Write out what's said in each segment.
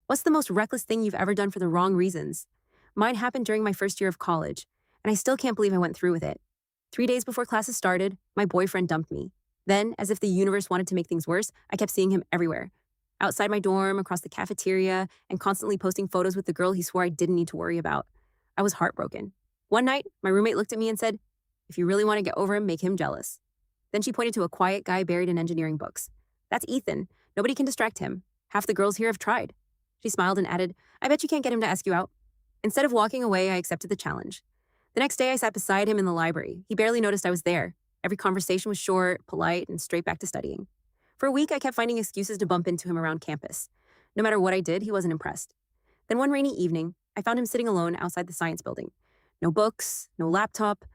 What's the most reckless thing you've ever done for the wrong reasons? Mine happened during my first year of college, and I still can't believe I went through with it. 3 days before classes started, my boyfriend dumped me. Then, as if the universe wanted to make things worse, I kept seeing him everywhere. Outside my dorm, across the cafeteria, and constantly posting photos with the girl he swore I didn't need to worry about. I was heartbroken. One night, my roommate looked at me and said, "If you really want to get over him, make him jealous." Then she pointed to a quiet guy buried in engineering books. "That's Ethan. Nobody can distract him. Half the girls here have tried." She smiled and added, "I bet you can't get him to ask you out." Instead of walking away, I accepted the challenge. The next day, I sat beside him in the library. He barely noticed I was there. Every conversation was short, polite, and straight back to studying. For a week, I kept finding excuses to bump into him around campus. No matter what I did, he wasn't impressed. Then one rainy evening, I found him sitting alone outside the science building. No books, no laptop,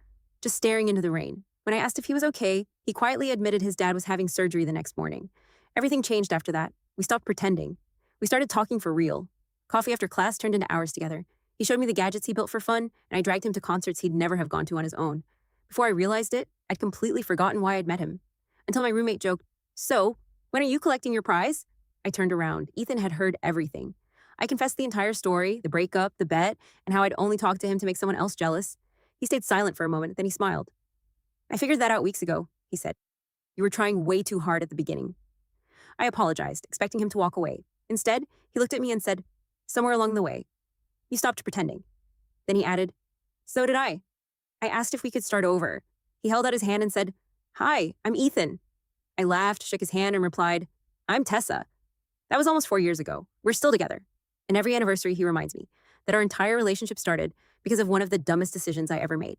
just staring into the rain. When I asked if he was okay, he quietly admitted his dad was having surgery the next morning. Everything changed after that. We stopped pretending. We started talking for real. Coffee after class turned into hours together. He showed me the gadgets he built for fun, and I dragged him to concerts he'd never have gone to on his own. Before I realized it, I'd completely forgotten why I'd met him. Until my roommate joked, "So, when are you collecting your prize?" I turned around. Ethan had heard everything. I confessed the entire story, the breakup, the bet, and how I'd only talked to him to make someone else jealous. He stayed silent for a moment, then he smiled. "I figured that out weeks ago," he said. "You were trying way too hard at the beginning." I apologized, expecting him to walk away. Instead, he looked at me and said, "Somewhere along the way, you stopped pretending." Then he added, "So did I." I asked if we could start over. He held out his hand and said, "Hi, I'm Ethan." I laughed, shook his hand, and replied, "I'm Tessa." That was almost 4 years ago. We're still together. And every anniversary, he reminds me that our entire relationship started because of one of the dumbest decisions I ever made.